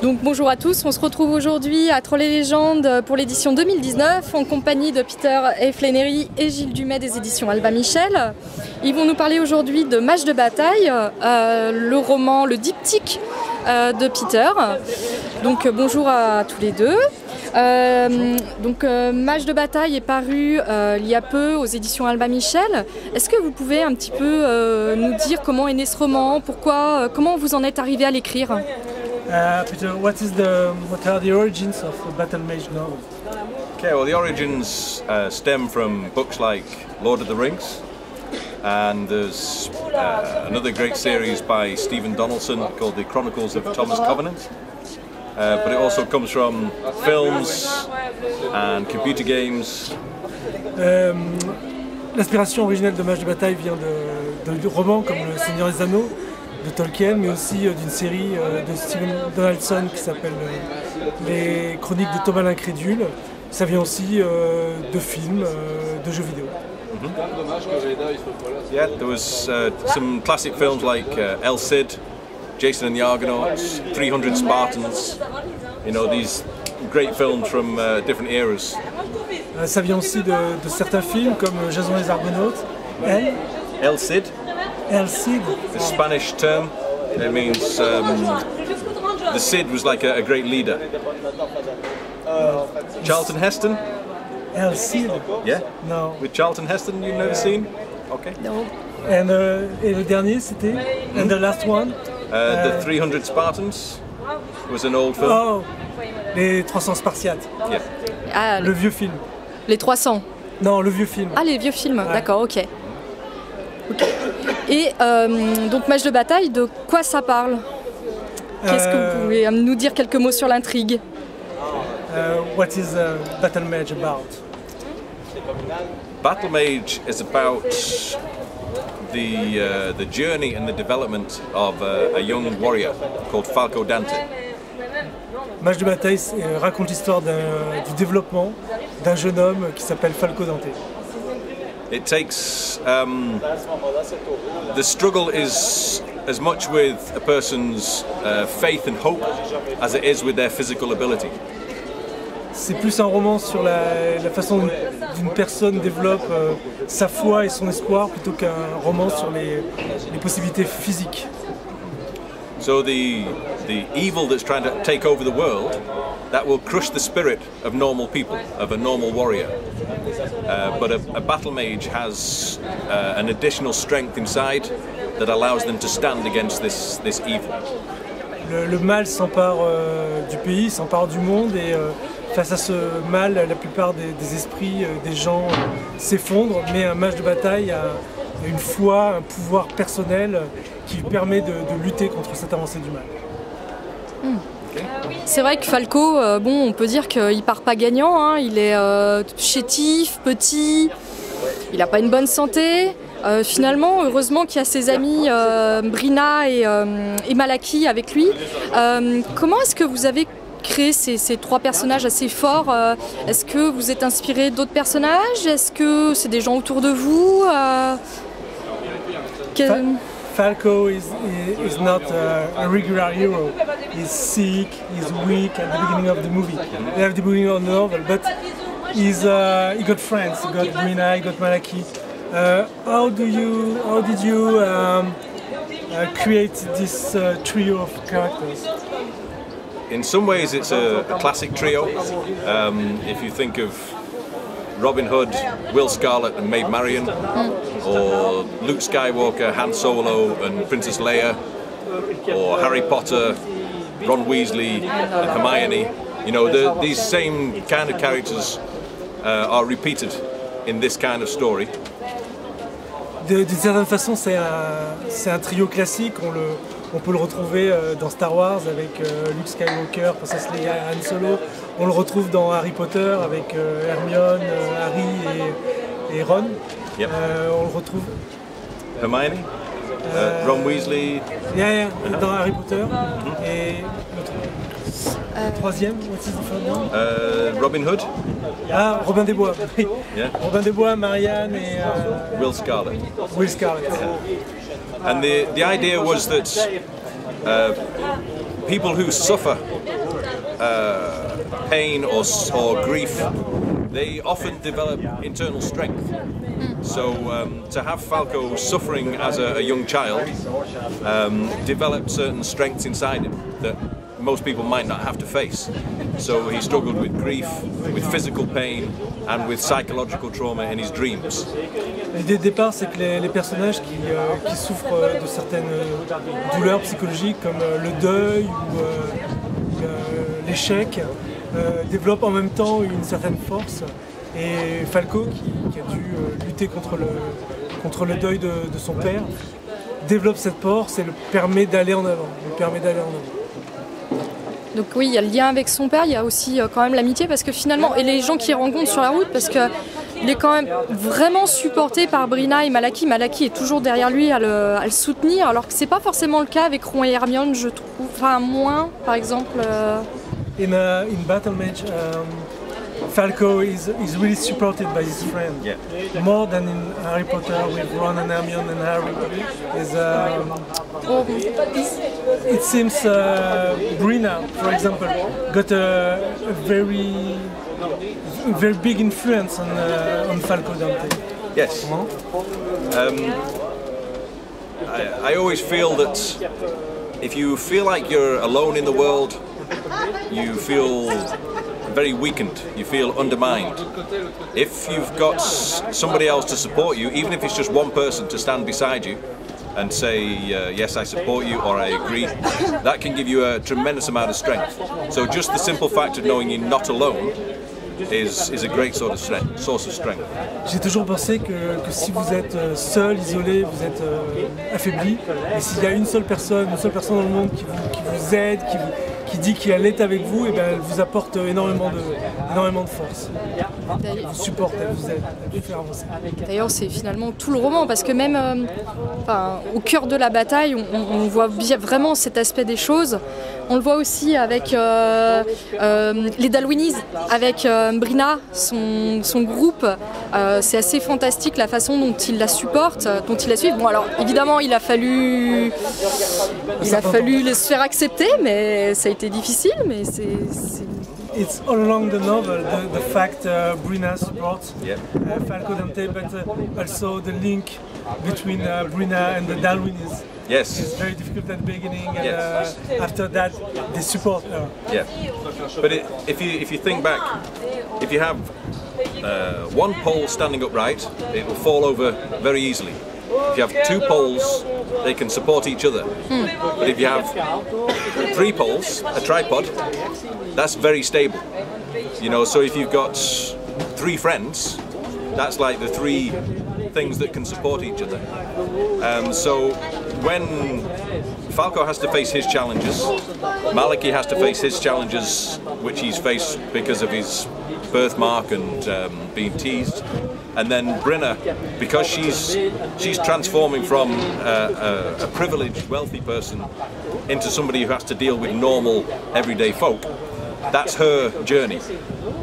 Donc bonjour à tous, on se retrouve aujourd'hui à Trolls et Légendes pour l'édition 2019 en compagnie de Peter A. Flannery et Gilles Dumais des éditions Albin Michel. Ils vont nous parler aujourd'hui de Mage de bataille, le roman, le diptyque de Peter. Donc bonjour à tous les deux. Mage de bataille est paru il y a peu aux éditions Albin Michel. Est-ce que vous pouvez un petit peu nous dire comment est né ce roman, comment vous en êtes arrivé à l'écrire? Peter, what are the origins of a Battle Mage novel? Okay, well the origins stem from books like Lord of the Rings, and there's another great series by Stephen Donaldson called The Chronicles of Thomas Covenant. But it also comes from films and computer games. L'inspiration originelle de Mage de bataille vient de romans comme Le Seigneur des Anneaux de Tolkien, mais aussi d'une série de Stephen Donaldson qui s'appelle Les Chroniques de Thomas l'Incrédule. Ça vient aussi de films, de jeux vidéo. Yeah, there was some classic films like El Cid, Jason and the Argonauts, 300 Spartans, you know, these great films from different eras. Ça vient aussi de certains films comme Jason et les Argonautes. El Cid. El Cid. The Spanish term. It means the Cid was like a great leader. Charlton Heston. El Cid. Yeah. No. With Charlton Heston, you've never seen? Okay. No. Et le dernier c'était And the last one. The 300 Spartans was an old film. Oh, les 300 Spartiates. Yeah. Ah, Le vieux film. les 300. Non, le vieux film. Ah, les vieux films, d'accord, ok. Et donc Mage de bataille, de quoi ça parle? Qu'est-ce que vous pouvez nous dire quelques mots sur l'intrigue? What is Battle Mage about? Battle Mage is about the journey and the development of a young warrior called Falco Dante. Mage de bataille raconte l'histoire du développement d'un jeune homme qui s'appelle Falco Dante. It takes the struggle is as much with a person's faith and hope as it is with their physical ability. C'est plus un roman sur la façon dont une personne développe sa foi et son espoir plutôt qu'un roman sur les possibilités physiques. So the evil that's trying to take over the world, that will crush the spirit of normal people, of a normal warrior. But a battle mage has an additional strength inside that allows them to stand against this evil. Le mal s'empare du pays, s'empare du monde et face à ce mal, la plupart des esprits des gens s'effondrent, mais un mage de bataille a une foi, un pouvoir personnel qui lui permet de lutter contre cette avancée du mal. C'est vrai que Falco, on peut dire qu'il part pas gagnant, hein. Il est chétif, petit, il n'a pas une bonne santé. Finalement, heureusement qu'il y a ses amis Brina et Malaki avec lui. Comment est-ce que vous avez créé ces trois personnages assez forts? Est-ce que vous êtes inspiré d'autres personnages? Est-ce que c'est des gens autour de vous? Falco is not a regular hero. He's sick, he's weak at the beginning of the movie, at the beginning of the novel, but he got friends, he got Brina, he got Malaki. How did you create this trio of characters? In some ways it's a classic trio. If you think of Robin Hood, Will Scarlet and Maid Marian, or Luke Skywalker, Han Solo and Princess Leia, or Harry Potter, Ron Weasley and Hermione. You know, these same kind of characters are repeated in this kind of story. D'une certaine façon, c'est un trio classique. On peut le retrouver dans Star Wars avec Luke Skywalker, Princess Leia, Han Solo. On le retrouve dans Harry Potter avec Hermione, Harry et Ron. Yep. On le retrouve. Hermione, Ron Weasley. Yeah, dans Harry Potter. Et le troisième, what's his name? Robin Hood. Ah, Robin des Bois. Yeah. Robin des Bois, Marianne et Will Scarlet. Will Scarlet. Yeah. And the idea was that people who suffer pain or grief, they often develop internal strength. So to have Falco suffering as a young child developed certain strengths inside him that most people might not have to face. So he struggled with grief, with physical pain and with psychological trauma in his dreams. L'idée de départ, c'est que les personnages qui souffrent de certaines douleurs psychologiques comme le deuil ou l'échec développent en même temps une certaine force. Et Falco, qui a dû lutter contre le deuil de son père, développe cette force et le permet d'aller en avant. Donc oui, il y a le lien avec son père, il y a aussi quand même l'amitié parce que finalement, et les gens qu'il rencontre sur la route, parce qu'il est quand même vraiment supporté par Brina et Malaki. Malaki est toujours derrière lui à le soutenir, alors que c'est pas forcément le cas avec Ron et Hermione, je trouve, enfin moins par exemple. In Battle Mage, Falco is really supported by his friend, more than in Harry Potter with Ron and Hermione and Harry. It seems Brina, for example, got a very big influence on Falco Dante. Yes. I always feel that if you feel like you're alone in the world, you feel very weakened, you feel undermined. If you've got somebody else to support you, even if it's just one person to stand beside you and say, yes, I support you or I agree, that can give you a tremendous amount of strength. So just the simple fact of knowing you're not alone is a great source of strength. J'ai toujours pensé que si vous êtes seul, isolé, vous êtes affaibli, et s'il y a une seule personne dans le monde qui vous aide, qui dit qu'elle est avec vous, et bien elle vous apporte énormément de force. Elle vous supporte, elle vous aide, elle vous fait avancer. D'ailleurs, c'est finalement tout le roman, parce que même au cœur de la bataille, on voit bien vraiment cet aspect des choses. On le voit aussi avec les Dalwhinnies, avec Brina, son groupe. C'est assez fantastique la façon dont il la supporte, dont il la suit. Bon, alors évidemment, il a fallu le faire accepter, mais ça a été difficile, mais c'est... It's all along the novel, the fact Brina supports Falco Dante, but also the link between Brina and the Dalwhinnies. Yes. It's very difficult at the beginning, and after that, they support her. Yeah, but if you think back, if you have one pole standing upright, it will fall over very easily. If you have two poles, they can support each other. But if you have three poles, a tripod, that's very stable. You know, so if you've got three friends, that's like the three things that can support each other. So when Falco has to face his challenges, Malaki has to face his challenges, which he's faced because of his birthmark and being teased. And then Brina, because she's transforming from a privileged, wealthy person into somebody who has to deal with normal, everyday folk. That's her journey,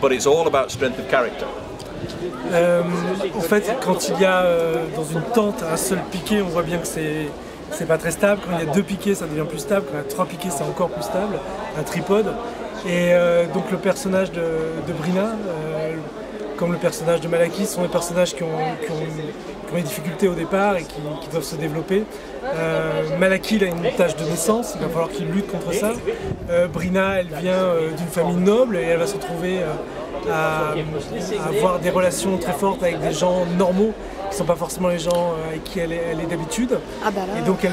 but it's all about strength of character. En fait, quand il y a dans une tente un seul piquet, on voit bien que c'est pas très stable. Quand il y a deux piquets, ça devient plus stable. Quand il y a trois piquets, c'est encore plus stable. Un tripode. Et donc le personnage de Brina, comme le personnage de Malaki, sont des personnages qui ont des difficultés au départ et qui doivent se développer. Malaki, il a une tâche de naissance, il va falloir qu'il lutte contre ça. Brina, elle vient d'une famille noble et elle va se retrouver à avoir des relations très fortes avec des gens normaux qui ne sont pas forcément les gens avec qui elle est d'habitude. Et donc ils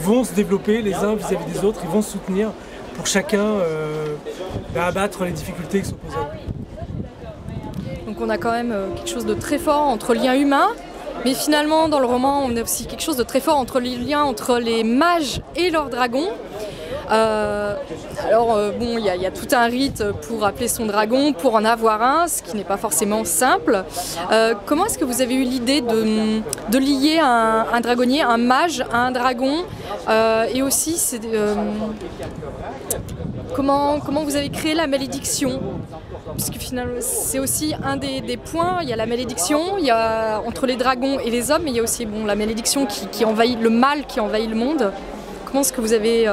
vont se développer les uns vis-à-vis des autres, ils vont se soutenir pour chacun abattre les difficultés qui s'opposent à eux. Donc on a quand même quelque chose de très fort entre liens humains, mais finalement dans le roman on a aussi quelque chose de très fort entre les liens entre les mages et leurs dragons. Bon, il y a tout un rite pour appeler son dragon, pour en avoir un, ce qui n'est pas forcément simple. Comment est-ce que vous avez eu l'idée de lier un dragonnier, un mage à un dragon, et aussi comment vous avez créé la malédiction? Puisque finalement c'est aussi un des points, il y a la malédiction, il y a entre les dragons et les hommes, mais il y a aussi la malédiction qui envahit le mal, qui envahit le monde. Comment est-ce que vous avez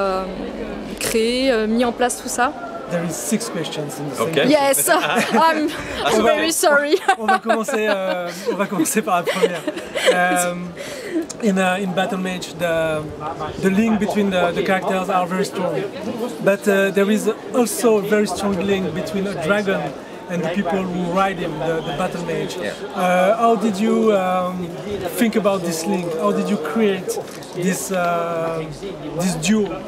créé, mis en place tout ça? There is 6 questions in the same Okay. Yes, I'm very sorry. On va commencer par la première. In Battle Mage, the link between the characters are very strong, but there is also a very strong link between a dragon and the people who ride him, the Battle Mage. How did you think about this link? How did you create this duo?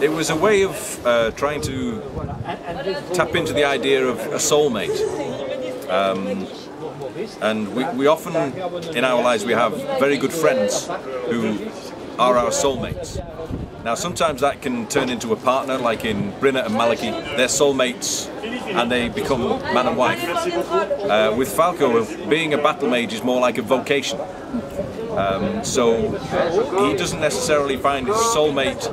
It was a way of trying to tap into the idea of a soulmate. And we often, in our lives, we have very good friends who are our soulmates. Now sometimes that can turn into a partner, like in Brinna and Maliki. They're soulmates and they become man and wife. With Falco, being a battle mage is more like a vocation. So he doesn't necessarily find his soulmate.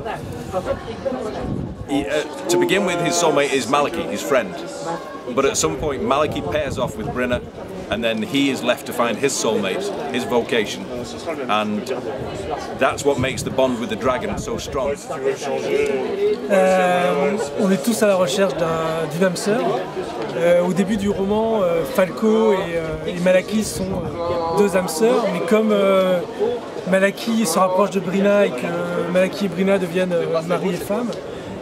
To begin with, his soulmate is Maliki, his friend. But at some point, Maliki pairs off with Brinna, and then he is left to find his soulmate, his vocation, and that's what makes the bond with the dragon so strong. On est tous à la recherche d'une âme sœur. Au début du roman, Falco et Malaki sont 2 âmes sœurs, mais comme Malaki se rapproche de Brinna et que Malaki et Brinna deviennent mari et femme,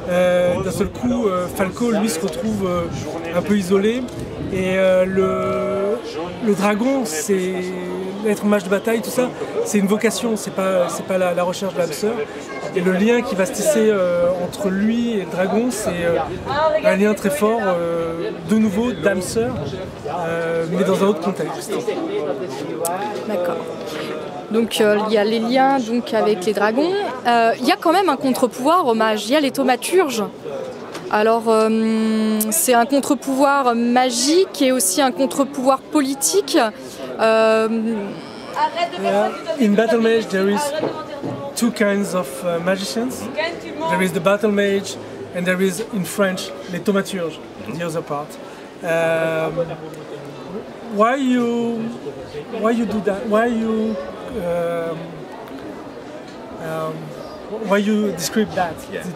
d'un seul coup, Falco lui se retrouve un peu isolé, et le dragon, c'est être mage de bataille, tout ça, c'est une vocation, c'est pas la recherche de l'âme sœur. Et le lien qui va se tisser entre lui et le dragon, c'est un lien très fort, de nouveau d'âme sœur, mais dans un autre contexte. D'accord. Donc il y a les liens donc, avec les dragons. Il y a quand même un contre-pouvoir au mage, il y a les thaumaturges. Alors c'est un contre-pouvoir magique et aussi un contre-pouvoir politique. In Battle Mage there is 2 kinds of magicians. There is the Battle Mage and there is in French les thaumaturges, the other part. Why you do that? Why you describe that? The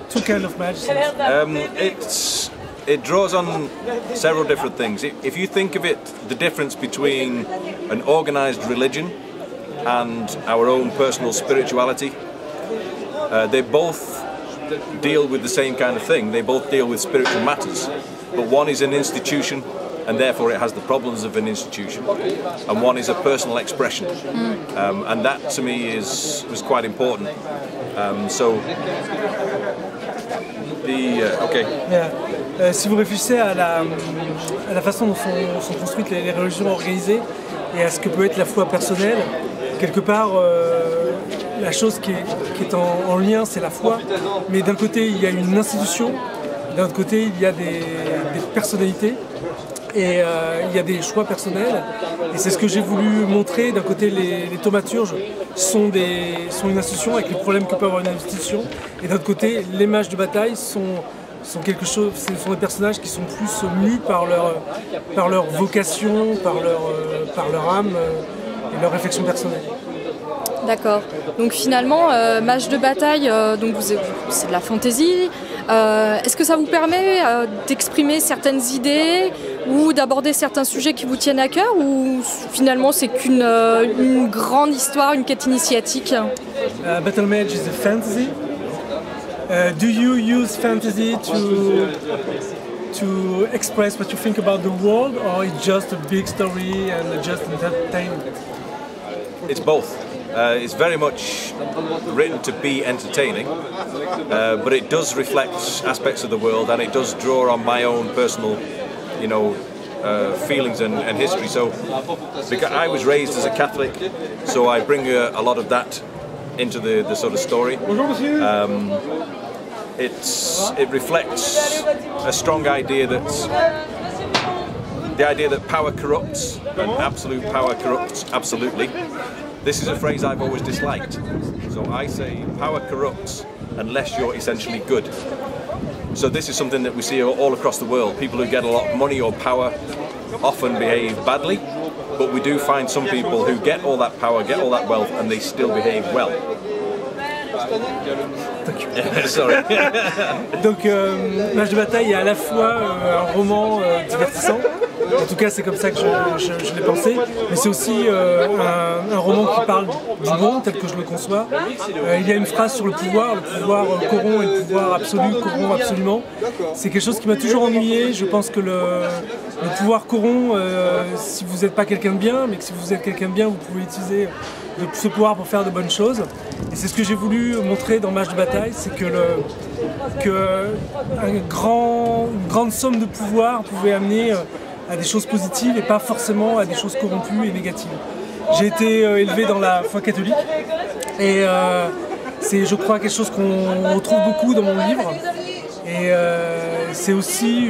two kind of magicians. It draws on several different things. If you think of it, the difference between an organized religion and our own personal spirituality, they both deal with the same kind of thing. They both deal with spiritual matters, but one is an institution, and therefore it has the problems of an institution, and one is a personal expression, and that to me was quite important. Si vous réfléchissez à la façon dont sont construites les religions organisées et à ce que peut être la foi personnelle, quelque part la chose qui est en lien, c'est la foi, mais d'un côté il y a une institution, d'un autre côté il y a des personnalités, et il y a des choix personnels, et c'est ce que j'ai voulu montrer. D'un côté, les thaumaturges sont une institution avec les problèmes que peut avoir une institution, et d'un autre côté, les mages de bataille sont quelque chose, ce sont des personnages qui sont plus mus par leur vocation, par leur âme et leur réflexion personnelle. D'accord. Donc finalement, mage de bataille, donc c'est de la fantaisie. Est-ce que ça vous permet d'exprimer certaines idées ou d'aborder certains sujets qui vous tiennent à cœur, ou finalement c'est qu'une grande histoire, une quête initiatique? Battle Mage is a fantasy. Do you use fantasy to express what you think about the world, or it's just a big story and just entertainment? It's both. It's very much written to be entertaining, but it does reflect aspects of the world, and it does draw on my own personal, feelings and history. So, because I was raised as a Catholic, so I bring a lot of that into the sort of story. It reflects a strong idea that power corrupts, and absolute power corrupts absolutely. This is a phrase I've always disliked. So I say power corrupts unless you're essentially good. So this is something that we see all across the world. People who get a lot of money or power often behave badly, but we do find some people who get all that power, get all that wealth, and they still behave well. Sorry. Donc, Match de bataille est à la fois un roman divertissant, en tout cas c'est comme ça que je l'ai pensé, mais c'est aussi un roman qui parle du bon tel que je le conçois. Il y a une phrase sur le pouvoir corrompt et le pouvoir absolu corrompt absolument. C'est quelque chose qui m'a toujours ennuyé. Je pense que le pouvoir corrompt si vous n'êtes pas quelqu'un de bien, mais que si vous êtes quelqu'un de bien, vous pouvez utiliser ce pouvoir pour faire de bonnes choses. Et c'est ce que j'ai voulu montrer dans Match de bataille, c'est que une grande somme de pouvoir pouvait amener à des choses positives et pas forcément à des choses corrompues et négatives. J'ai été élevé dans la foi catholique et c'est, je crois, quelque chose qu'on retrouve beaucoup dans mon livre. Et c'est aussi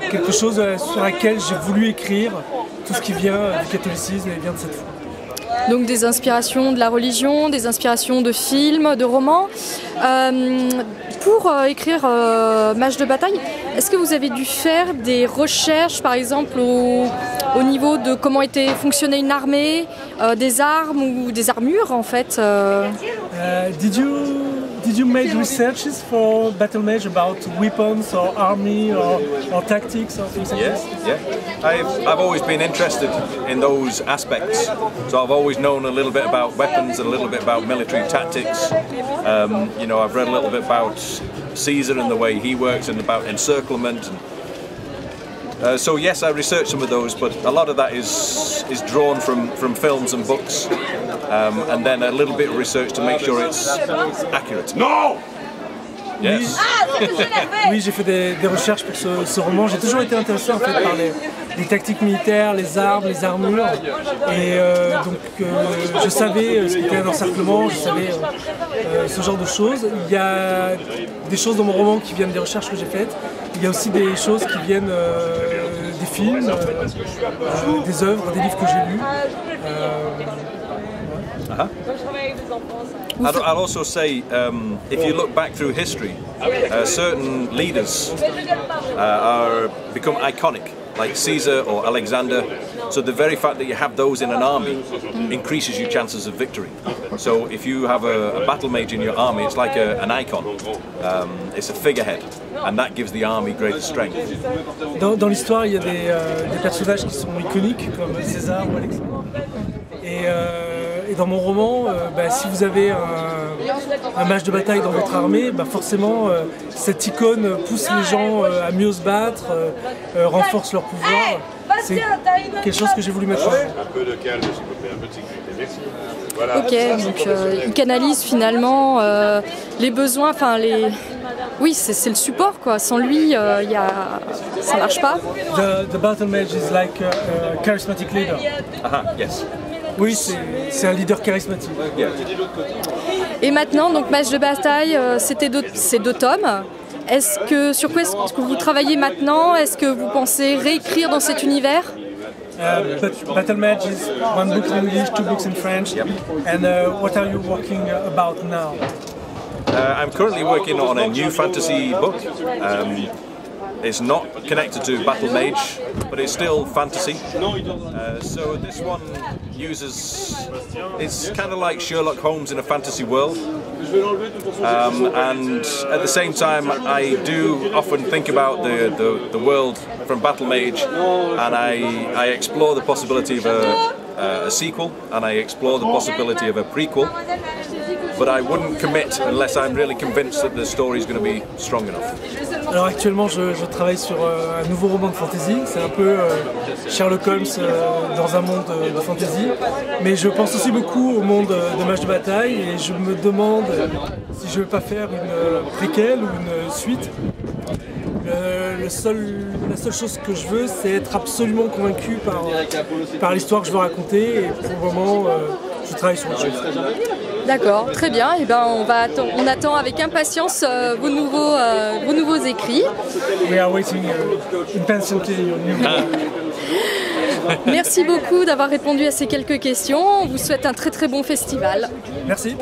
quelque chose sur laquelle j'ai voulu écrire tout ce qui vient du catholicisme et vient de cette foi. Donc des inspirations de la religion, des inspirations de films, de romans. Pour écrire Match de bataille, est-ce que vous avez dû faire des recherches, par exemple, au niveau de comment fonctionnait une armée, des armes ou des armures, en fait Did you make researches for Battle Mage about weapons or army or tactics or things like this? Yeah. I've always been interested in those aspects. So I've always known a little bit about weapons and a little bit about military tactics. I've read a little bit about Caesar and the way he works and about encirclement. So yes, I researched some of those, but a lot of that is drawn from films and books, and then a little bit of research to make sure it's accurate. No! Yes. Oui, j'ai fait des recherches pour ce roman. J'ai toujours été intéressé en fait par les tactiques militaires, les armes, les armures, et donc je savais ce qu'était un encerclement, je savais ce genre de choses. Il y a des choses dans mon roman qui viennent des recherches que j'ai faites. Il y a aussi des choses qui viennent des films, des œuvres, des livres que j'ai lus. I'll also say, if you look back through history, certain leaders become iconic, like Caesar or Alexander. So the very fact that you have those in an army increases your chances of victory. So if you have a battle mage in your army, it's like an icon. It's a figurehead, and that gives the army greater strength. Dans l'histoire, il y a des personnages qui sont iconiques, comme César ou Alexandre. Et dans mon roman, si vous avez un match de bataille dans votre armée, forcément cette icône pousse les gens à mieux se battre, renforce leur pouvoir. C'est quelque chose que j'ai voulu mettre en avant. Un peu de calme, s'il vous plaît, un petit voilà. Ok, donc il canalise finalement les besoins, oui, c'est le support quoi. Sans lui, ça marche pas. The battle mage is like a charismatic leader. Yes. Oui, c'est un leader charismatique. Yeah. Et maintenant, donc Match de bataille, c'est 2 tomes. Sur quoi est-ce que vous travaillez maintenant? Est-ce que vous pensez réécrire dans cet univers? Battle Mage is 1 book in English, 2 books in French. Yep. And what are you working about now? I'm currently working on a new fantasy book. It's not connected to Battle Mage, but it's still fantasy. So this one it's kind of like Sherlock Holmes in a fantasy world. And at the same time, I do often think about the world from Battle Mage, and I explore the possibility of a sequel, and I explore the possibility of a prequel. But I wouldn't commit unless I'm really convinced that the story is going to be strong enough. Alors actuellement, je travaille sur un nouveau roman de fantasy. C'est un peu Sherlock Holmes dans un monde de fantasy. Mais je pense aussi beaucoup au monde de Match de bataille et je me demande si je ne vais pas faire une préquelle ou une suite. La seule chose que je veux, c'est être absolument convaincu par l'histoire que je veux raconter. Et pour le moment, je travaille sur autre chose. D'accord, très bien. Et on attend avec impatience vos nouveaux écrits. We are waiting impatiently your new book. Merci beaucoup d'avoir répondu à ces quelques questions. On vous souhaite un très très bon festival. Merci.